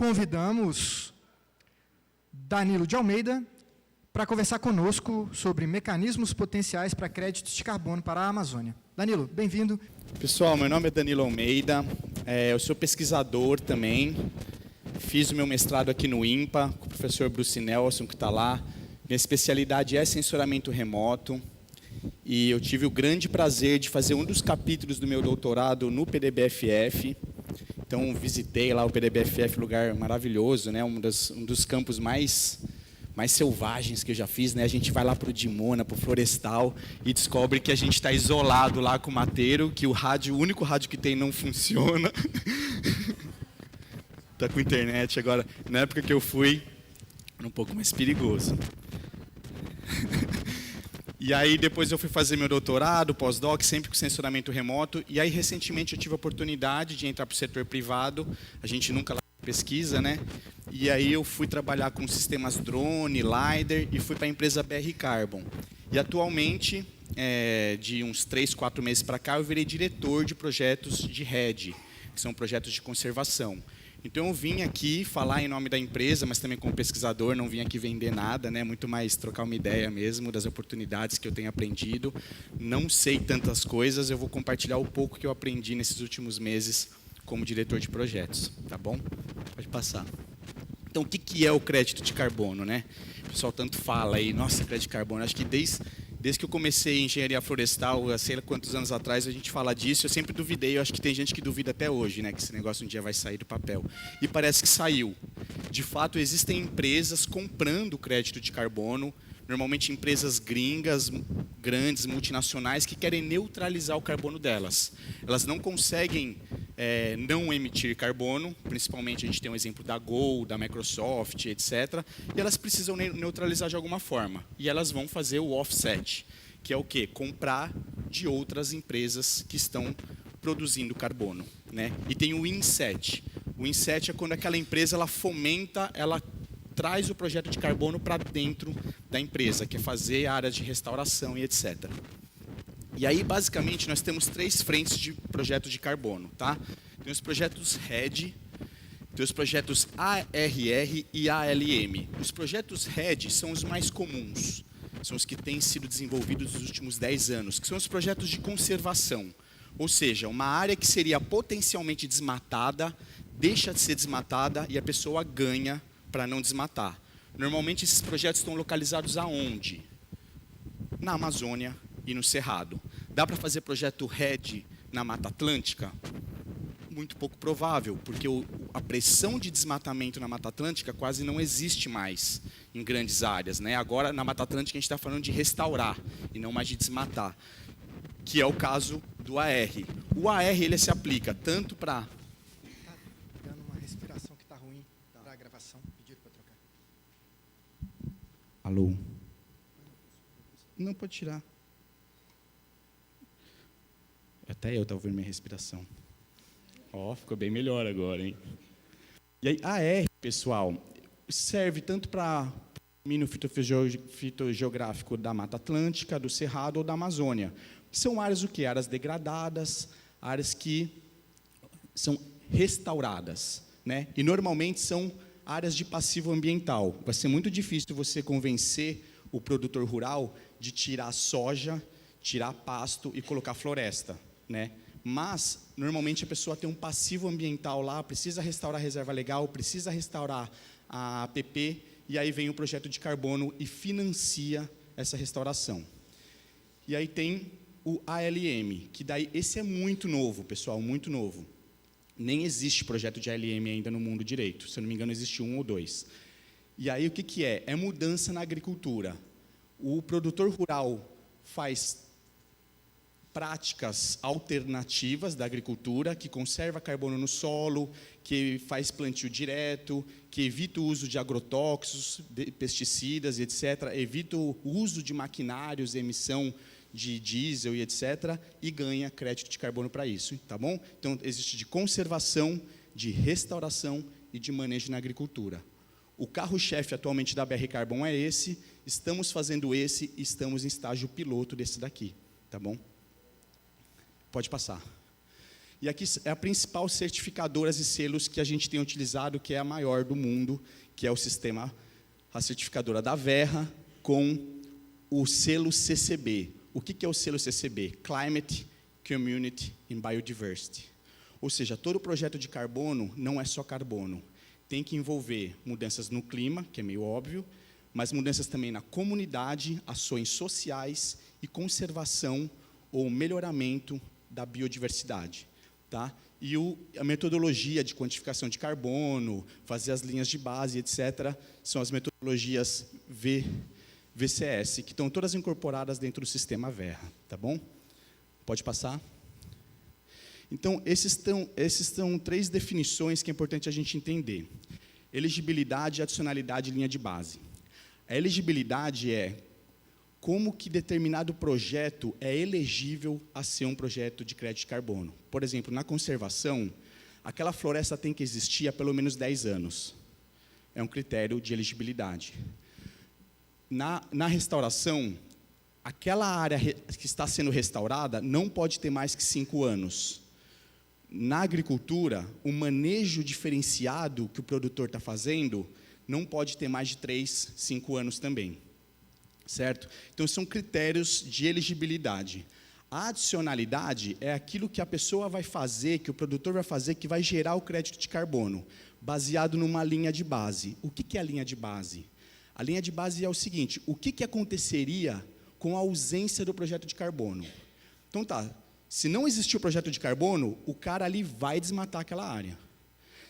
convidamos Danilo de Almeida para conversar conosco sobre mecanismos potenciais para créditos de carbono para a Amazônia. Danilo, bem-vindo. Pessoal, meu nome é Danilo Almeida, eu sou pesquisador também, fiz o meu mestrado aqui no INPA, com o professor Bruce Nelson, que está lá. Minha especialidade é sensoramento remoto, e eu tive o grande prazer de fazer um dos capítulos do meu doutorado no PDBFF. Então, visitei lá o PDBFF, lugar maravilhoso, né? um dos campos mais selvagens que eu já fiz, né? A gente vai lá para o Dimona, para o Florestal, e descobre que a gente está isolado lá com o mateiro, que o único rádio que tem não funciona. Está com internet agora. Na época que eu fui, era um pouco mais perigoso. E aí, depois eu fui fazer meu doutorado, pós-doc, sempre com sensoramento remoto. E aí, recentemente, eu tive a oportunidade de entrar para o setor privado. A gente nunca lá pesquisa, né? E aí eu fui trabalhar com sistemas drone, LiDAR, e fui para a empresa BR Carbon. E atualmente, de uns 3, 4 meses para cá, eu virei diretor de projetos de RED, que são projetos de conservação. Então eu vim aqui falar em nome da empresa, mas também como pesquisador, não vim aqui vender nada, né? Muito mais trocar uma ideia mesmo das oportunidades que eu tenho aprendido. Não sei tantas coisas, eu vou compartilhar o pouco que eu aprendi nesses últimos meses como diretor de projetos, tá bom? Pode passar. Então, o que é o crédito de carbono, né? O pessoal tanto fala aí, nossa, crédito de carbono. Acho que desde que eu comecei em engenharia florestal, sei lá quantos anos atrás, a gente fala disso, eu sempre duvidei, eu acho que tem gente que duvida até hoje, né, que esse negócio um dia vai sair do papel. E parece que saiu. De fato, existem empresas comprando crédito de carbono, normalmente empresas gringas, grandes, multinacionais, que querem neutralizar o carbono delas. Elas não conseguem não emitir carbono, principalmente a gente tem um exemplo da Gol, da Microsoft, etc. E elas precisam neutralizar de alguma forma. E elas vão fazer o offset, que é o quê? Comprar de outras empresas que estão produzindo carbono, né? E tem o inset. O inset é quando aquela empresa ela fomenta, ela traz o projeto de carbono para dentro da empresa, que é fazer áreas de restauração e etc. E aí, basicamente, nós temos 3 frentes de projetos de carbono, tá? Tem os projetos RED, tem os projetos ARR e ALM. Os projetos RED são os mais comuns, são os que têm sido desenvolvidos nos últimos 10 anos, que são os projetos de conservação. Ou seja, uma área que seria potencialmente desmatada, deixa de ser desmatada e a pessoa ganha para não desmatar. Normalmente, esses projetos estão localizados aonde? Na Amazônia e no Cerrado. Dá para fazer projeto RED na Mata Atlântica? Muito pouco provável, porque a pressão de desmatamento na Mata Atlântica quase não existe mais em grandes áreas, né? Agora, na Mata Atlântica, a gente está falando de restaurar e não mais de desmatar, que é o caso do AR. O AR ele se aplica tanto para... Está dando uma respiração que está ruim para a gravação. Pediram para trocar. Alô? Não, pode tirar. Até eu estava ouvindo minha respiração. Ó, ficou bem melhor agora, hein? E aí, AR, pessoal, serve tanto para o domínio fitogeográfico da Mata Atlântica, do Cerrado ou da Amazônia. São áreas o quê? Áreas degradadas, áreas que são restauradas, né? E normalmente são áreas de passivo ambiental. Vai ser muito difícil você convencer o produtor rural de tirar soja, tirar pasto e colocar floresta, né? Mas, normalmente, a pessoa tem um passivo ambiental lá, precisa restaurar a reserva legal, precisa restaurar a APP, e aí vem o projeto de carbono e financia essa restauração. E aí tem o ALM, que daí, esse é muito novo, pessoal, muito novo. Nem existe projeto de ALM ainda no mundo direito, se eu não me engano, existe 1 ou 2. E aí, o que é? É mudança na agricultura. O produtor rural faz práticas alternativas da agricultura, que conserva carbono no solo, que faz plantio direto, que evita o uso de agrotóxicos, de pesticidas, etc., evita o uso de maquinários, emissão de diesel e etc., e ganha crédito de carbono para isso, tá bom? Então, existe de conservação, de restauração e de manejo na agricultura. O carro-chefe atualmente da BR Carbon é esse, estamos fazendo esse e estamos em estágio piloto desse daqui, tá bom? Pode passar. E aqui é a principal certificadora e selos que a gente tem utilizado, que é a maior do mundo, que é o sistema, a certificadora da Verra, com o selo CCB. O que é o selo CCB? Climate, Community and Biodiversity. Ou seja, todo projeto de carbono não é só carbono. Tem que envolver mudanças no clima, que é meio óbvio, mas mudanças também na comunidade, ações sociais e conservação ou melhoramento da biodiversidade. Tá? E a metodologia de quantificação de carbono, fazer as linhas de base, etc., são as metodologias VCS, que estão todas incorporadas dentro do sistema Verra. Tá bom? Pode passar. Então, esses são 3 definições que é importante a gente entender. Elegibilidade, adicionalidade e linha de base. A elegibilidade é como que determinado projeto é elegível a ser um projeto de crédito de carbono. Por exemplo, na conservação, aquela floresta tem que existir há pelo menos 10 anos. É um critério de elegibilidade. Na restauração, aquela área que está sendo restaurada não pode ter mais que 5 anos. Na agricultura, o manejo diferenciado que o produtor está fazendo não pode ter mais de 3, 5 anos também. Certo? Então, são critérios de elegibilidade. A adicionalidade é aquilo que a pessoa vai fazer, que o produtor vai fazer, que vai gerar o crédito de carbono, baseado numa linha de base. O que é a linha de base? A linha de base é o seguinte: o que aconteceria com a ausência do projeto de carbono? Então, tá, se não existir o projeto de carbono, o cara ali vai desmatar aquela área.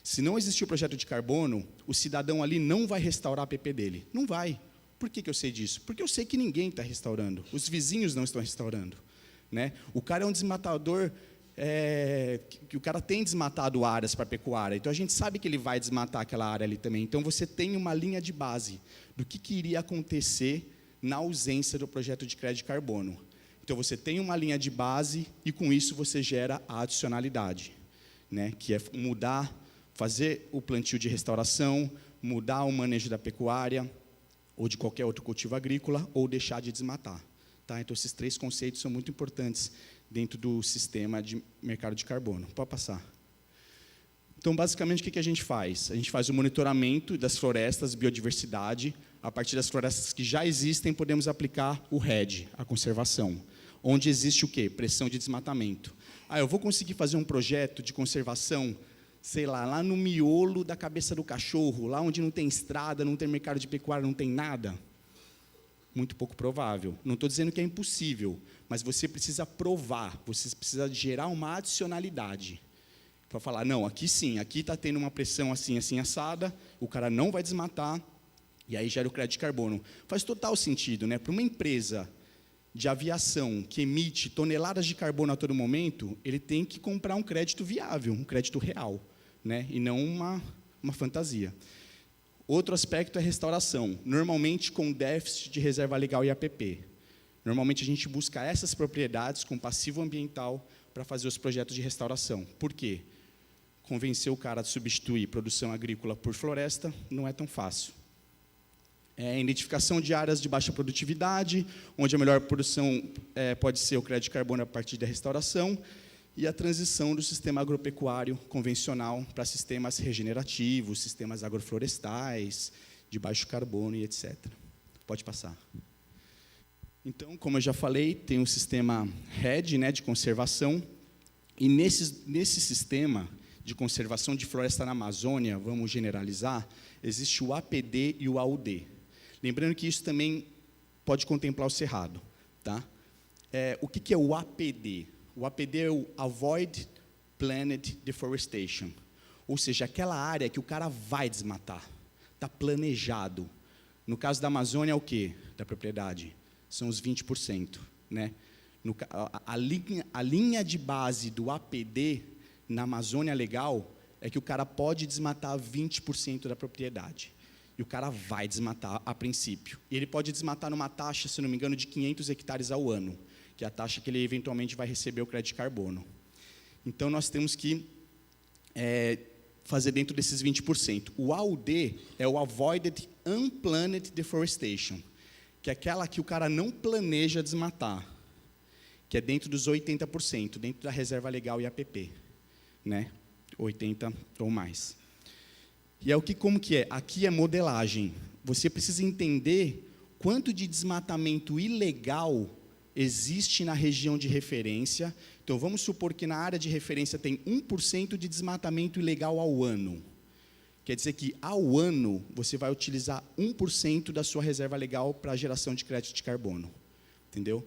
Se não existir o projeto de carbono, o cidadão ali não vai restaurar a PP dele. Não vai. Por que eu sei disso? Porque eu sei que ninguém está restaurando. Os vizinhos não estão restaurando. Né? O cara é um desmatador, que o cara tem desmatado áreas para pecuária. Então, a gente sabe que ele vai desmatar aquela área ali também. Então, você tem uma linha de base do que iria acontecer na ausência do projeto de crédito de carbono. Então, você tem uma linha de base e, com isso, você gera a adicionalidade, né? Que é mudar, fazer o plantio de restauração, mudar o manejo da pecuária, ou de qualquer outro cultivo agrícola, ou deixar de desmatar. Tá? Então, esses 3 conceitos são muito importantes dentro do sistema de mercado de carbono. Pode passar. Então, basicamente, o que a gente faz? A gente faz o monitoramento das florestas, biodiversidade. A partir das florestas que já existem, podemos aplicar o REDD, a conservação, onde existe o quê? Pressão de desmatamento. Eu vou conseguir fazer um projeto de conservação, sei lá no miolo da cabeça do cachorro, lá onde não tem estrada, não tem mercado de pecuária, não tem nada? Muito pouco provável. Não estou dizendo que é impossível, mas você precisa provar, você precisa gerar uma adicionalidade. Para falar, não, aqui sim, aqui está tendo uma pressão assim, assim, assada, o cara não vai desmatar, e aí gera o crédito de carbono. Faz total sentido, né? Para uma empresa de aviação que emite toneladas de carbono a todo momento, ele tem que comprar um crédito viável, um crédito real, né? E não uma fantasia. Outro aspecto é restauração, normalmente com déficit de reserva legal e APP. Normalmente a gente busca essas propriedades com passivo ambiental para fazer os projetos de restauração. Por quê? Convencer o cara de substituir produção agrícola por floresta não é tão fácil. Identificação de áreas de baixa produtividade, onde a melhor produção pode ser o crédito de carbono a partir da restauração, e a transição do sistema agropecuário convencional para sistemas regenerativos, sistemas agroflorestais, de baixo carbono e etc. Pode passar. Então, como eu já falei, tem o sistema REDD, né, de conservação, e nesse sistema de conservação de floresta na Amazônia, vamos generalizar, existe o APD e o AUD. Lembrando que isso também pode contemplar o cerrado. Tá? O que é o APD? O APD é o Avoid Planned Deforestation. Ou seja, aquela área que o cara vai desmatar. Está planejado. No caso da Amazônia, é o quê? Da propriedade. São os 20%. Né? A linha de base do APD na Amazônia Legal é que o cara pode desmatar 20% da propriedade. E o cara vai desmatar a princípio. E ele pode desmatar numa taxa, se não me engano, de 500 hectares ao ano, que é a taxa que ele eventualmente vai receber o crédito de carbono. Então, nós temos que fazer dentro desses 20%. O AUD é o Avoided Unplanned Deforestation, que é aquela que o cara não planeja desmatar, que é dentro dos 80%, dentro da reserva legal e APP. né? 80 ou mais. E é como que é? Aqui é modelagem. Você precisa entender quanto de desmatamento ilegal existe na região de referência. Então, vamos supor que na área de referência tem 1% de desmatamento ilegal ao ano. Quer dizer que, ao ano, você vai utilizar 1% da sua reserva legal para a geração de crédito de carbono. Entendeu?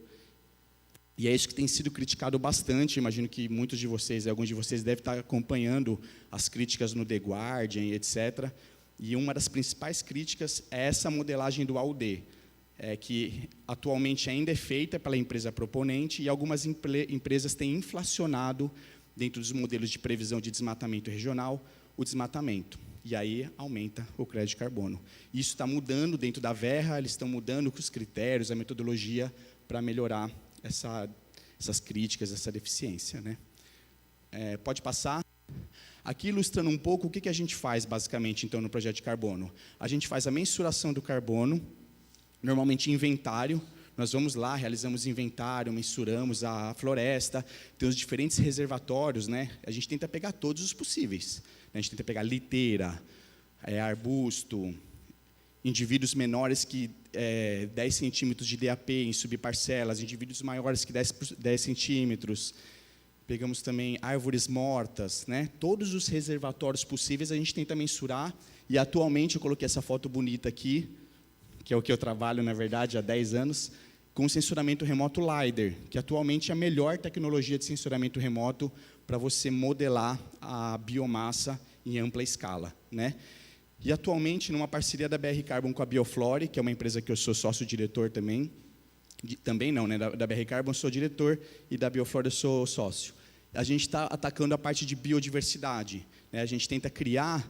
E é isso que tem sido criticado bastante. Imagino que muitos de vocês, alguns de vocês, devem estar acompanhando as críticas no The Guardian, etc. E uma das principais críticas é essa modelagem do AUD, que atualmente ainda é feita pela empresa proponente, e algumas empresas têm inflacionado, dentro dos modelos de previsão de desmatamento regional, o desmatamento. E aí aumenta o crédito de carbono. Isso está mudando dentro da Verra, eles estão mudando os critérios, a metodologia, para melhorar essas críticas, essa deficiência, né? Pode passar. Aqui, ilustrando um pouco, o que a gente faz, basicamente, então, no projeto de carbono. A gente faz a mensuração do carbono, normalmente inventário. Nós vamos lá, realizamos inventário, mensuramos a floresta, tem os diferentes reservatórios, né? A gente tenta pegar todos os possíveis. A gente tenta pegar liteira, arbusto, indivíduos menores que 10 centímetros de DAP em subparcelas, indivíduos maiores que 10 centímetros. Pegamos também árvores mortas, né? Todos os reservatórios possíveis a gente tenta mensurar, e atualmente eu coloquei essa foto bonita aqui, que é o que eu trabalho, na verdade, há 10 anos, com sensoramento remoto LiDAR, que atualmente é a melhor tecnologia de sensoramento remoto para você modelar a biomassa em ampla escala, né? E atualmente, numa parceria da BR Carbon com a Bioflore, que é uma empresa que eu sou sócio-diretor também, também não, né? Da BR Carbon eu sou diretor e da Bioflore eu sou sócio. A gente está atacando a parte de biodiversidade, né? A gente tenta criar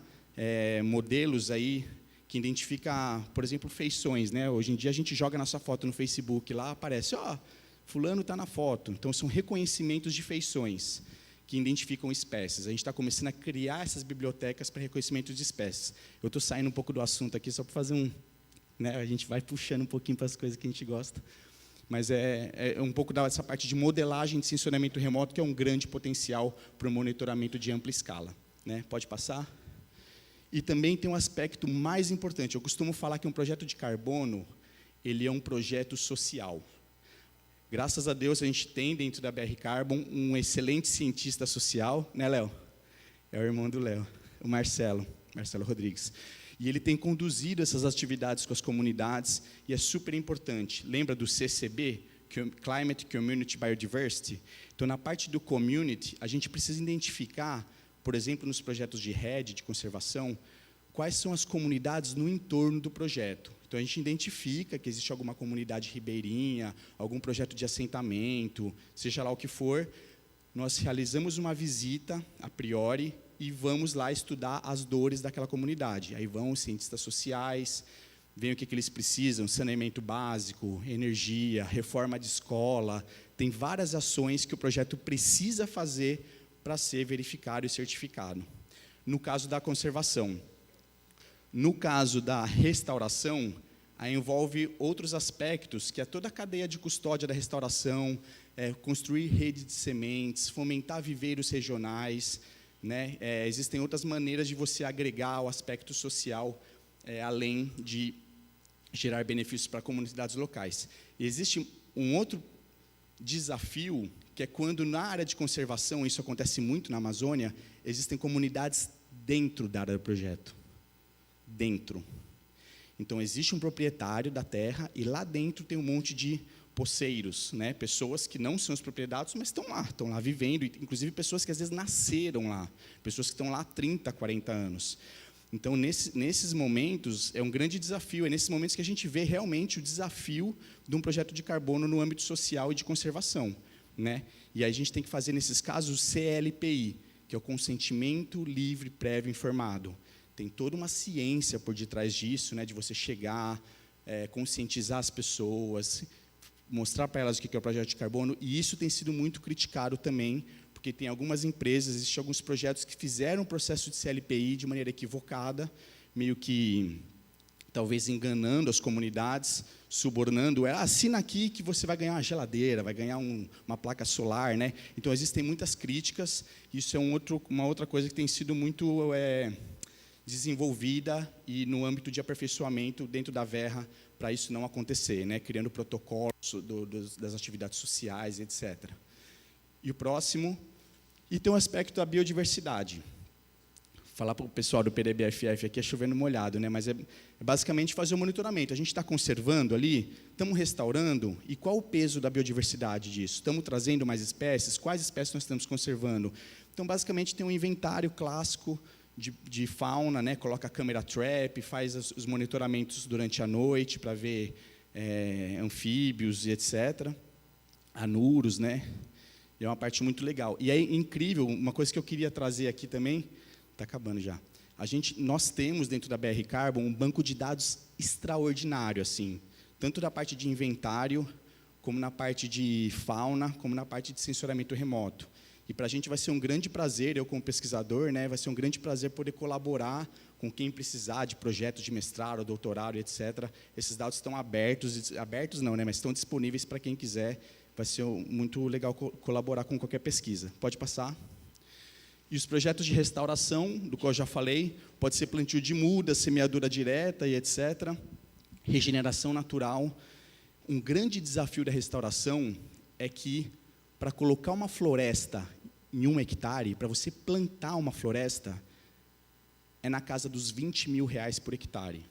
modelos aí que identifica, por exemplo, feições, né? Hoje em dia a gente joga nossa foto no Facebook, lá aparece, fulano está na foto. Então são reconhecimentos de feições que identificam espécies. A gente está começando a criar essas bibliotecas para reconhecimento de espécies. Eu estou saindo um pouco do assunto aqui só para fazer né? A gente vai puxando um pouquinho para as coisas que a gente gosta. Mas é um pouco dessa parte de modelagem de sensoramento remoto, que é um grande potencial para o monitoramento de ampla escala, né? Pode passar? E também tem um aspecto mais importante. Eu costumo falar que um projeto de carbono, ele é um projeto social. Graças a Deus, a gente tem dentro da BR Carbon um excelente cientista social, né, Léo? É o irmão do Léo, o Marcelo Rodrigues. E ele tem conduzido essas atividades com as comunidades, e é super importante. Lembra do CCB, Climate Community Biodiversity? Então, na parte do community, a gente precisa identificar, por exemplo, nos projetos de rede, de conservação, quais são as comunidades no entorno do projeto. Então, a gente identifica que existe alguma comunidade ribeirinha, algum projeto de assentamento, seja lá o que for, nós realizamos uma visita, a priori, e vamos lá estudar as dores daquela comunidade. Aí vão os cientistas sociais, veem o que eles precisam, saneamento básico, energia, reforma de escola, tem várias ações que o projeto precisa fazer para ser verificado e certificado. No caso da conservação. No caso da restauração, aí envolve outros aspectos, que é toda a cadeia de custódia da restauração, construir rede de sementes, fomentar viveiros regionais, né? Existem outras maneiras de você agregar o aspecto social, além de gerar benefícios para comunidades locais. E existe um outro desafio, que é quando na área de conservação, isso acontece muito na Amazônia, existem comunidades dentro da área do projeto. Dentro. Então, existe um proprietário da terra e lá dentro tem um monte de poceiros, né? Pessoas que não são os proprietários, mas estão lá vivendo, inclusive pessoas que às vezes nasceram lá, pessoas que estão lá há 30, 40 anos. Então, nesses momentos, é um grande desafio, é nesses momentos que a gente vê realmente o desafio de um projeto de carbono no âmbito social e de conservação, né? E aí a gente tem que fazer, nesses casos, o CLPI, que é o consentimento livre, prévio, informado. Tem toda uma ciência por detrás disso, né, de você chegar, conscientizar as pessoas, mostrar para elas o que é o projeto de carbono, e isso tem sido muito criticado também, porque tem algumas empresas, existem alguns projetos que fizeram o processo de CLPI de maneira equivocada, meio que talvez enganando as comunidades, subornando, assina aqui que você vai ganhar uma geladeira, vai ganhar uma placa solar, né? Então, existem muitas críticas, isso é uma outra coisa que tem sido muito desenvolvida e no âmbito de aperfeiçoamento dentro da Verra, para isso não acontecer, né? Criando protocolos das atividades sociais, etc. E o próximo, e tem um aspecto da biodiversidade. Falar para o pessoal do PDBFF aqui é chovendo molhado, né? Mas é basicamente fazer o monitoramento. A gente está conservando ali, estamos restaurando, e qual o peso da biodiversidade disso? Estamos trazendo mais espécies? Quais espécies nós estamos conservando? Então, basicamente, tem um inventário clássico de fauna, né? Coloca a câmera trap, faz os monitoramentos durante a noite para ver anfíbios e etc. Anuros, né? E é uma parte muito legal. E é incrível, uma coisa que eu queria trazer aqui também, está acabando já. Nós temos dentro da BR Carbon um banco de dados extraordinário, assim, tanto da parte de inventário, como na parte de fauna, como na parte de sensoramento remoto. E para a gente vai ser um grande prazer, eu como pesquisador, né, vai ser um grande prazer poder colaborar com quem precisar de projetos de mestrado, doutorado, etc. Esses dados estão abertos não, né, mas estão disponíveis para quem quiser. Vai ser muito legal colaborar com qualquer pesquisa. Pode passar. E os projetos de restauração, do qual eu já falei, pode ser plantio de muda, semeadura direta e etc. Regeneração natural. Um grande desafio da restauração é que, para colocar uma floresta em 1 hectare, para você plantar uma floresta, é na casa dos R$20 mil por hectare.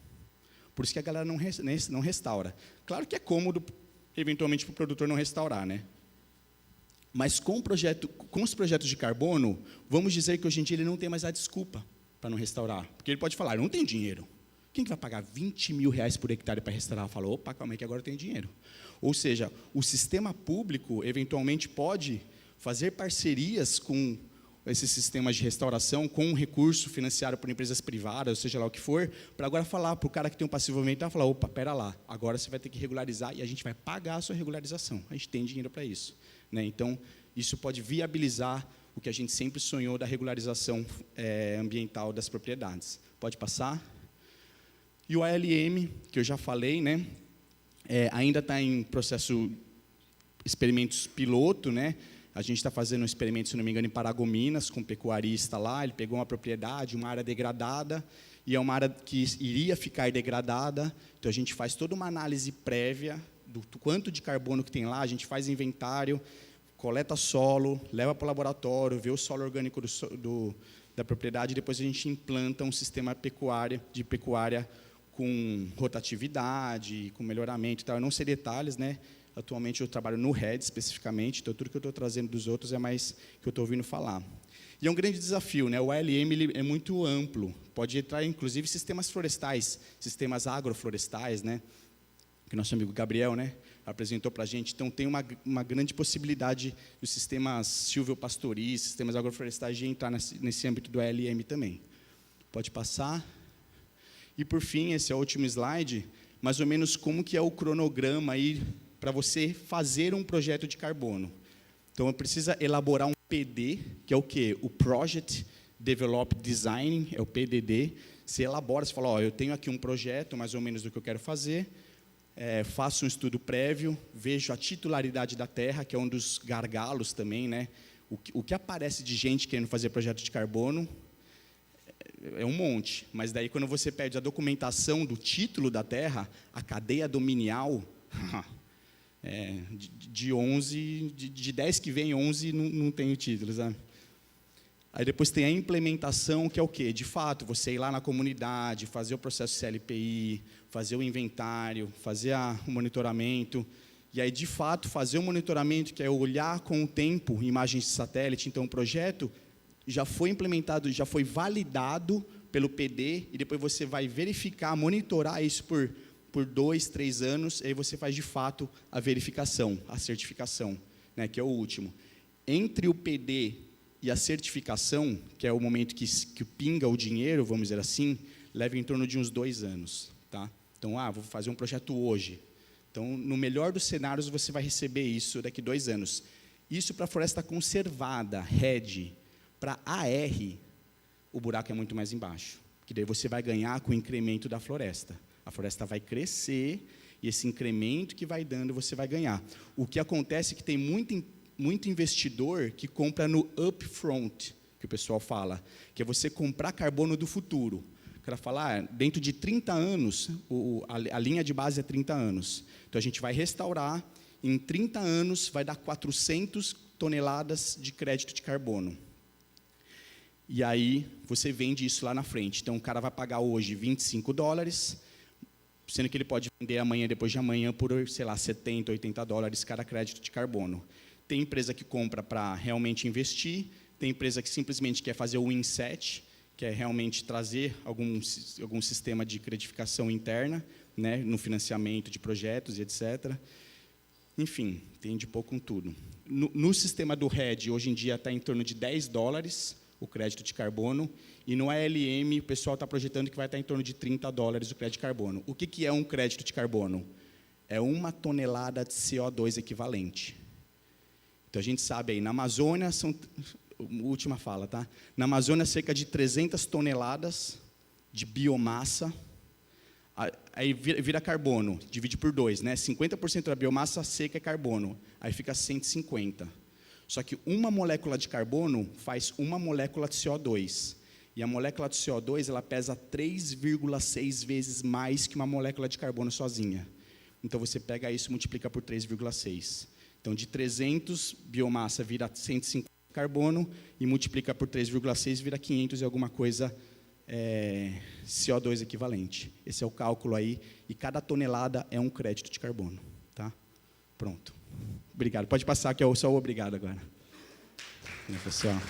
Por isso que a galera não restaura. Claro que é cômodo, eventualmente, para o produtor não restaurar, né? Mas com os projetos de carbono, vamos dizer que hoje em dia ele não tem mais a desculpa para não restaurar. Porque ele pode falar, eu não tenho dinheiro. Quem que vai pagar R$20 mil por hectare para restaurar? Fala, opa, calma aí que agora eu tenho dinheiro. Ou seja, o sistema público, eventualmente, pode fazer parcerias com esses sistemas de restauração, com um recurso financiado por empresas privadas, ou seja lá o que for, para agora falar para o cara que tem um passivo ambiental, falar, opa, pera lá, agora você vai ter que regularizar e a gente vai pagar a sua regularização. A gente tem dinheiro para isso. Né? Então, isso pode viabilizar o que a gente sempre sonhou da regularização ambiental das propriedades. Pode passar. E o ALM, que eu já falei, né? Ainda está em processo experimentos piloto, né? A gente está fazendo um experimento, se não me engano, em Paragominas, com um pecuarista lá. Ele pegou uma propriedade, uma área degradada, e é uma área que iria ficar degradada. Então, a gente faz toda uma análise prévia do quanto de carbono que tem lá, a gente faz inventário, coleta solo, leva para o laboratório, vê o solo orgânico da propriedade, e depois a gente implanta um sistema de pecuária com rotatividade, com melhoramento e tal. Eu não sei detalhes, né? Atualmente eu trabalho no RED especificamente, então tudo que eu estou trazendo dos outros é mais que eu estou ouvindo falar. E é um grande desafio, né? O ALM ele é muito amplo, pode entrar inclusive sistemas florestais, sistemas agroflorestais, né? Que nosso amigo Gabriel, né, apresentou para a gente. Então, tem uma grande possibilidade dos sistemas silvopastoris, sistemas agroflorestais de entrar nesse âmbito do ALM também. Pode passar. E, por fim, esse é o último slide, mais ou menos como que é o cronograma aí para você fazer um projeto de carbono. Então, precisa elaborar um PD, que é o quê? O Project Develop Design, é o PDD. Você elabora, você fala, ó, eu tenho aqui um projeto, mais ou menos do que eu quero fazer, faço um estudo prévio, vejo a titularidade da terra, que é um dos gargalos também, né? O que aparece de gente querendo fazer projeto de carbono é um monte, mas daí quando você pede a documentação do título da terra, a cadeia dominial, de 10 que vem, 11 não tem o título, sabe? Aí depois tem a implementação, que é o quê? De fato, você ir lá na comunidade, fazer o processo CLPI, fazer o inventário, fazer o monitoramento, e aí, de fato, fazer o monitoramento, que é olhar com o tempo imagens de satélite. Então, o projeto já foi implementado, já foi validado pelo PD, e depois você vai verificar, monitorar isso por 2, 3 anos, e aí você faz, de fato, a verificação, a certificação, né, que é o último. Entre o PD e a certificação, que é o momento que pinga o dinheiro, vamos dizer assim, leva em torno de uns 2 anos. Tá? Então, vou fazer um projeto hoje. Então, no melhor dos cenários, você vai receber isso daqui a 2 anos. Isso para a floresta conservada, RED. Para AR, o buraco é muito mais embaixo. Que daí você vai ganhar com o incremento da floresta. A floresta vai crescer e esse incremento que vai dando, você vai ganhar. O que acontece é que tem muito investidor que compra no upfront, que o pessoal fala, que é você comprar carbono do futuro. O cara fala, dentro de 30 anos, a linha de base é 30 anos. Então, a gente vai restaurar, em 30 anos, vai dar 400 toneladas de crédito de carbono. E aí, você vende isso lá na frente. Então, o cara vai pagar hoje $25, sendo que ele pode vender amanhã, depois de amanhã, por, sei lá, $70, $80 cada crédito de carbono. Tem empresa que compra para realmente investir, tem empresa que simplesmente quer fazer o inset, que é realmente trazer algum sistema de credificação interna, né, no financiamento de projetos e etc. Enfim, tem de pouco com tudo. No sistema do RED, hoje em dia está em torno de $10 o crédito de carbono, e no ALM o pessoal está projetando que vai estar em torno de $30 o crédito de carbono. O que é um crédito de carbono? É 1 tonelada de CO2 equivalente. Então, a gente sabe aí, na Amazônia, última fala, tá? Na Amazônia, cerca de 300 toneladas de biomassa, aí vira carbono, divide por 2, né? 50% da biomassa seca é carbono, aí fica 150. Só que uma molécula de carbono faz uma molécula de CO2. E a molécula de CO2, ela pesa 3,6 vezes mais que uma molécula de carbono sozinha. Então, você pega isso e multiplica por 3,6. Então, de 300, biomassa vira 150 carbono, e multiplica por 3,6, vira 500 e alguma coisa CO2 equivalente. Esse é o cálculo aí, e cada tonelada é um crédito de carbono. Tá? Pronto. Obrigado. Pode passar, que é só o obrigado agora. Pessoal.